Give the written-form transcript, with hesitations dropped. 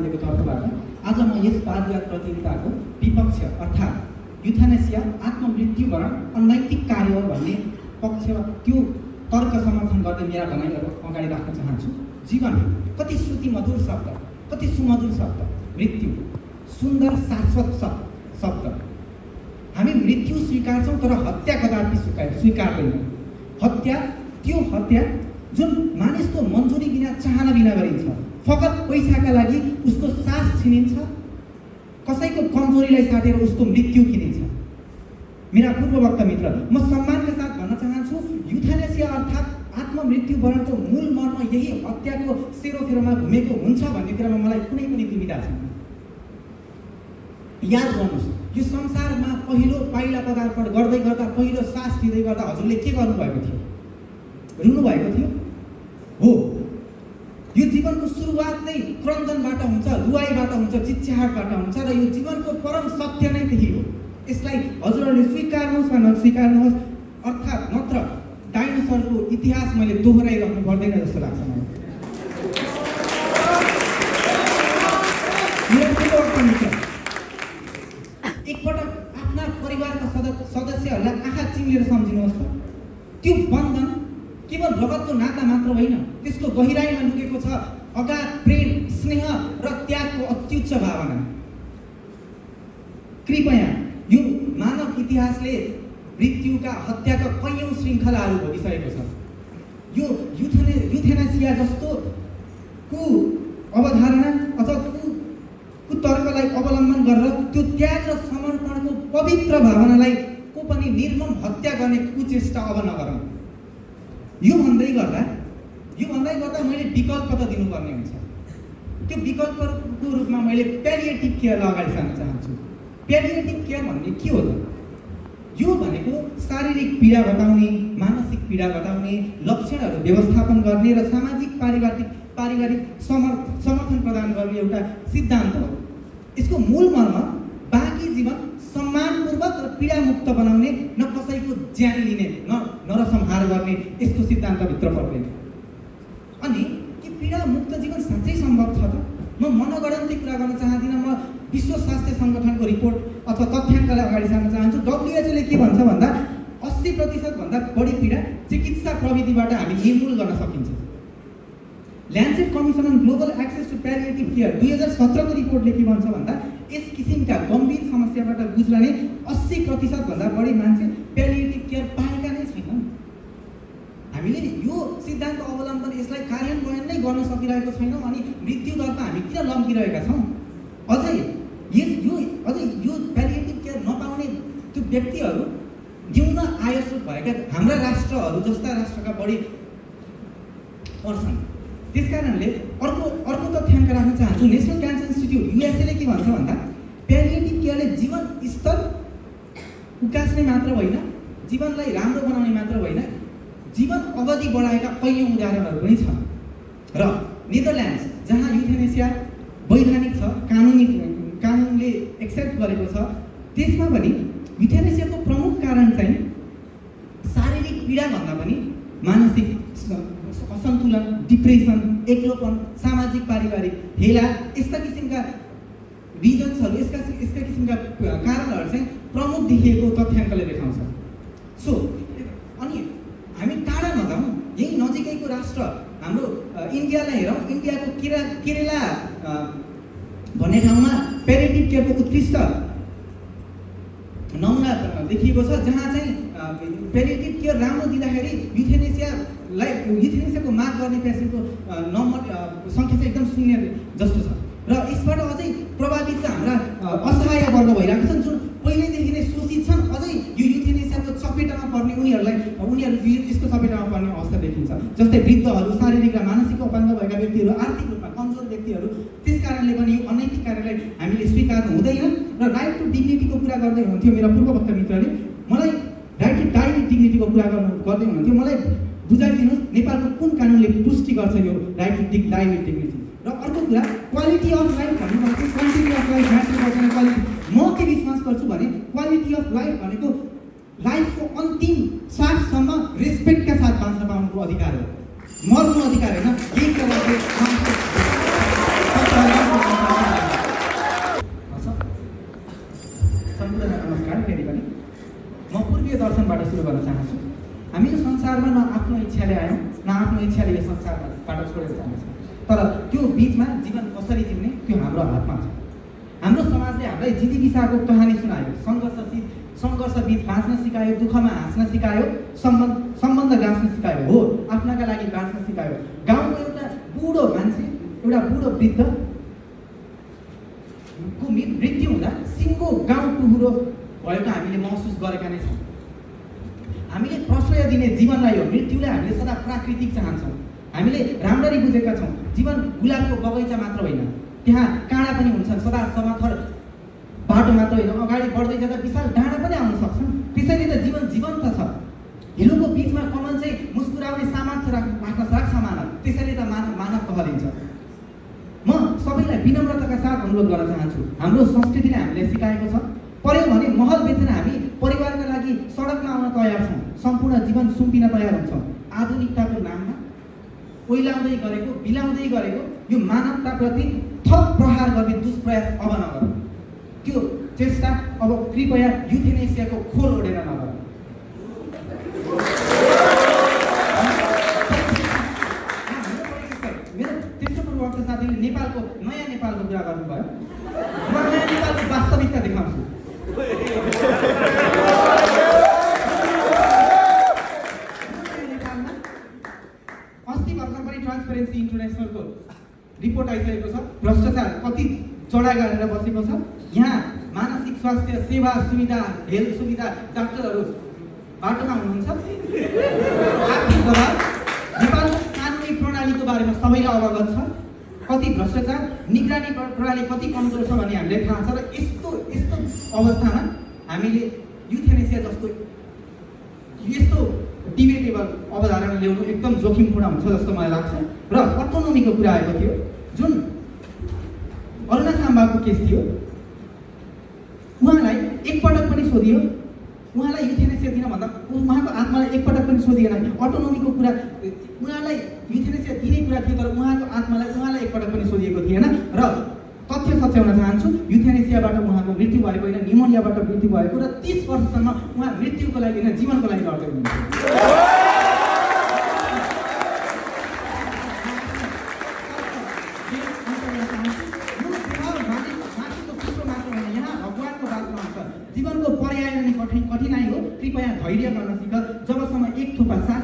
पाण्डेको तर्फबाट आज म यस वादविवाद प्रतियोगिताको विपक्ष अर्थात् युथेनेसिया आत्ममृत्युवरण अनैतिक कार्य हो भन्ने पक्ष त्यो तर्क समर्थन गर्दै मेरा भनाइहरू अगाडि राख्न चाहन्छु। जीवन कति श्रुतिमधुर शब्द, कति सुमधुर शब्द, मृत्यु सुन्दर शाश्वत शब्द। हामी मृत्यु स्वीकार्छौँ तर हत्या कदापि स्वीकार्दैनौँ। हत्या त्यो हत्या जुन मानिसको मन्जुरी बिना चाहना बिना गरिन्छ, फकत पैसाका लागि उसको सास छिनिन्छ, कसैको कमजोरीलाई साटेर उसको मृत्यु किनिन्छ। मेरा पूर्ववक्ता मित्र, म सम्मानका साथ भन्न चाहन्छु युथेनेसिया अर्थात् आत्ममृत्युवरणको मूल मर्म यही हत्याको सेरोफेरोमा घुमेको हुन्छ भन्ने कुरामा मलाई कुनै पनि दुविधा छैन। याद गर्नुहोस्, यो संसारमा पहिलो पाइला पदार्पण गर्दै गर्दा पहिलो सास लिँदै गर्दा हजुरले के गर्नुभएको थियो? रुनु भएको थियो? हो। यो जीवनको सुरुवात नै क्रन्दनबाट हुन्छ, रुवाईबाट हुन्छ, चिच्याहाटबाट हुन्छ र यो जीवनको परम सत्य नै त्यही हो। यसलाई हजुरहरूले स्वीकार्नुहोस् वा नस्वीकार्नुहोस्, अर्थात् नत्र डाइनोसरको इतिहास मैले दोहोऱ्याइराख्नु पर्दैन जस्तो लाग्छ मलाई। एकपटक आफ्ना परिवारका सदस्यहरूलाई आँखा चिम्लेर सम्झिनुहोस् त, त्यो बन्धन केवल रगतको नाता मात्र होइन, त्यसको गहिराइमा लुकेको छ अगाध प्रेम, स्नेह र त्यागको अत्युच्च भावना। कृपया यो मानव इतिहासले मृत्युका हत्याका कैयौँ श्रृङ्खलाहरू भोगिसकेको छ। यो युथेनेसिया जस्तो अवधारणा अथवा कुतर्कलाई अवलम्बन गरेर त्यो त्याग र समर्पणको पवित्र भावनालाई को पनि निर्मम हत्या गर्ने कुचेष्टा अब नगरौँ। यो भन्दै गर्दा मैले विकल्प त दिनुपर्ने हुन्छ। त्यो विकल्पको रूपमा मैले प्यालिएटिभ केयरलाई अगाडि सार्न चाहन्छु। प्यालिएटिभ केयर भन्ने के हो त? यो भनेको शारीरिक पीडा घटाउने, मानसिक पीडा घटाउने, लक्षणहरू व्यवस्थापन गर्ने र सामाजिक पारिवारिक समर्थन प्रदान गर्ने एउटा सिद्धान्त हो। यसको मूल मर्म बाँकी जीवन सम्मानपूर्वक र पीडामुक्त बनाउने, न कसैको ज्यान लिने, न नरसंहार गर्ने यसको सिद्धान्तभित्र पर्दैन। अनि के पीडामुक्त जीवन साँच्चै सम्भव छ त? म मनगढन्ती कुरा गर्न चाहदिनँ। म विश्व स्वास्थ्य सङ्गठनको रिपोर्ट अथवा तथ्याङ्कलाई अगाडि सार्न चाहन्छु। WHO ले के भन्छ भन्दा 80% भन्दा बढी पीडा चिकित्सा प्रविधिबाट हामी निर्मूल गर्न सकिन्छ। Lancet commission on global access to palliative care 2017 को रिपोर्टले के भन्छ भन्दा यस किसिमका गम्भीर समस्याबाट गुज्रने 80% भन्दा बढी मान्छे प्यालिएटिभ केयर पाएका नै छैनन्। हामीले यो सिद्धान्त अवलम्बन यसलाई कार्यान्वयन नै गर्न सकिरहेको छैनौँ। अनि मृत्यु दर त हामी किन लम्किरहेका छौँ? अझै यो प्यालिएटिभ केयर नपाउने त्यो व्यक्तिहरू न्यून आयस्रोत भएका हाम्रा राष्ट्रहरू जस्ता राष्ट्रका बढी पर्छन्। त्यसकारणले अर्को तथ्याङ्क राख्न चाहन्छु। नेसनल क्यान्सर इन्स्टिट्युट USA ले के भन्छ भन्दा प्यालिएटिभ केयरले जीवन स्तर उकास्ने मात्र होइन, जीवनलाई राम्रो बनाउने मात्र होइन, जीवन अवधि बढाएका कैयौँ उदाहरणहरू पनि छन्। र नेदरल्यान्ड्स जहाँ युथेनेसिया वैधानिक छ, कानुनले एक्सेप्ट गरेको छ, त्यसमा पनि युथेनेसियाको प्रमुख कारण चाहिँ शारीरिक पीडा भन्दा पनि मानसिक असन्तुलन, डिप्रेसन, एक्लोपन, सामाजिक पारिवारिक हेला, यस्ता किसिमका रिजन्सहरू, यस्ता किसिमका कारणहरू चाहिँ प्रमुख देखिएको तथ्याङ्कले देखाउँछ। अनि हामी टाढा नजाउँ, यही नजिकैको राष्ट्र हाम्रो इन्डियालाई हेरौँ। इन्डियाको केरला भन्ने ठाउँमा प्यालिएटिभ केयरको उत्कृष्ट नमुना देखिएको छ, जहाँ चाहिँ प्यालिएटिभ केयर राम्रो दिँदाखेरि युथेनेसियाको माग गर्ने पेसेन्टको सङ्ख्या चाहिँ एकदम शून्य जस्तो छ। र यसबाट अझै प्रभावित चाहिँ हाम्रा असहाय वर्ग भइरहेको छन्, जुन पहिल्यैदेखि नै शोषित छन्। अझै यो युथेनेसियाको चपेटामा पर्ने उनीहरू यसको चपेटामा पर्ने अवस्था देखिन्छ। जस्तै वृद्धहरू, शारीरिक र मानसिक अपाङ्ग भएका व्यक्तिहरू, आर्थिक रूपमा कमजोर व्यक्तिहरू। त्यस कारणले पनि यो अनैतिक कार्यलाई हामीले स्वीकार्नु हुँदैन। र राइट टु डिग्निटीको कुरा गर्दै हुनुहुन्थ्यो मेरा पूर्ववक्ता मित्रले। मलाई राइट टु डाई विथ डिग्निटीको कुरा गर्दै हुनुहुन्थ्यो। मलाई बुझाइदिनुहोस् नेपालको कुन कानुनले पुष्टि गर्छ यो right to die with dignity? र अर्को कुरा क्वालिटी अफ लाइफ भन्नुभएको, क्वान्टिटी अफ लाइफ म्याटर गर्दैन, क्वालिटी। म के विश्वास गर्छु भने क्वालिटी अफ लाइफ भनेको लाइफको अन्तिम साससम्म रेस्पेक्टका साथ बाँच्न पाउनुको अधिकार हो, मर्नु अधिकार होइन। क्वेसनबाट सुरु गर्न चाहन्छु। हामी यो संसारमा न आफ्नो इच्छाले आयौँ न आफ्नो इच्छाले यो संसारबाट छोडेर जानेछौँ, तर त्यो बिचमा जीवन कसरी जिउने त्यो हाम्रो हातमा छ। हाम्रो समाजले हामीलाई जिन्दगीसाको कहानी सुनायो, सङ्घर्ष बिच बाँच्न सिकायो, दुःखमा हाँस्न सिकायो, सम्बन्ध गाँच्न सिकायो, हो आफ्नाका लागि बाँच्न सिकायो। गाउँको एउटा बुढो मान्छे, एउटा बुढो वृद्धको मृत्यु हुँदा सिङ्गो गाउँ टुहुरो भएको हामीले महसुस गरेका नै छौँ। हामीले प्रश्रय दिने जीवनलाई हो, मृत्युलाई हामीले सदा प्राकृतिक चाहन्छौँ। हामीले राम्ररी बुझेका छौँ जीवन गुलाबको बगैँचा मात्र होइन, त्यहाँ काँडा पनि हुन्छन्, सदा समथर बाटो मात्र होइन, अगाडि बढ्दै जाँदा विशाल डाँडा पनि आउन सक्छन्। त्यसैले त जीवन जीवन्त छ। हिलोको बिचमा कमल चाहिँ मुस्कुराउने सामर्थ्य राख्छ मानव, त्यसैले त मानव कहलिन्छ। म सबैलाई विनम्रताका साथ अनुरोध गर्न चाहन्छु, हाम्रो संस्कृतिले हामीले सिकाएको छ, पर्यो भने महल बेचेर हामी परिवारका लागि सडकमा आउन तयार छौँ, सम्पूर्ण जीवन सुम्पिन तयार हुन्छौँ। आधुनिकताको नाममा ओइलाउँदै गरेको, बिलाउँदै गरेको यो मानवताप्रति थप प्रहार गर्ने दुष्प्रयास अब नगरौँ। त्यो चेष्टा अब कृपया युथेनेसियाको खोल ओढेर नगरौँ। मेरो तेस्रो पूर्ववक्ता साथीले नेपालको नयाँ नेपालको कुरा गर्नुभयो, म नयाँ नेपालको वास्तविकता देखाउँछु। अस्ति भर्खर पनि ट्रान्सपेरेन्सी इन्टरनेसनलको रिपोर्ट आइसकेको छ, भ्रष्टाचार कति चढा गरेर बसेको छ। यहाँ मानसिक स्वास्थ्य सेवा सुविधा, हेल्थ सुविधा, डाक्टरहरू बाटोमा हुनुहुन्छ। आर्थिक दबाव, नेपालको कानुनी प्रणालीको बारेमा सबैलाई अवगत छ। कति भ्रष्टाचार, निगरानी प्रणाली कति कमजोर छ भन्ने हामीले थाहा छ। र यस्तो अवस्थामा हामीले युथेनेसिया जस्तो यस्तो डिबेटेबल अवधारणा ल्याउनु एकदम जोखिमपूर्ण हुन्छ जस्तो मलाई लाग्छ। र अटोनोमीको कुरा आएको थियो, जुन अरुणा साम्बाको केस थियो, उहाँलाई एकपटक पनि सोधियो, उहाँलाई युथेनेसिया दिन भन्दा उहाँको आत्मालाई एकपटक पनि सोधिएन। अटोनोमीको कुरा उहाँलाई युथेनेसिया दिने कुरा थियो, तर उहाँलाई एकपटक पनि सोधिएको थिएन। र तथ्य सच्याउन चाहन्छु, युथेनेसियाबाट उहाँको मृत्यु भएको होइन, निमोनियाबाट मृत्यु भएको, र 30 वर्षसम्म उहाँ मृत्युको लागि होइन जीवनको लागि लड्दै हुनुहुन्थ्यो। जीवनको पर्याय अनि कठिनाइ हो, कृपया धैर्य गर्न सिक। जबसम्म एक थोपा सास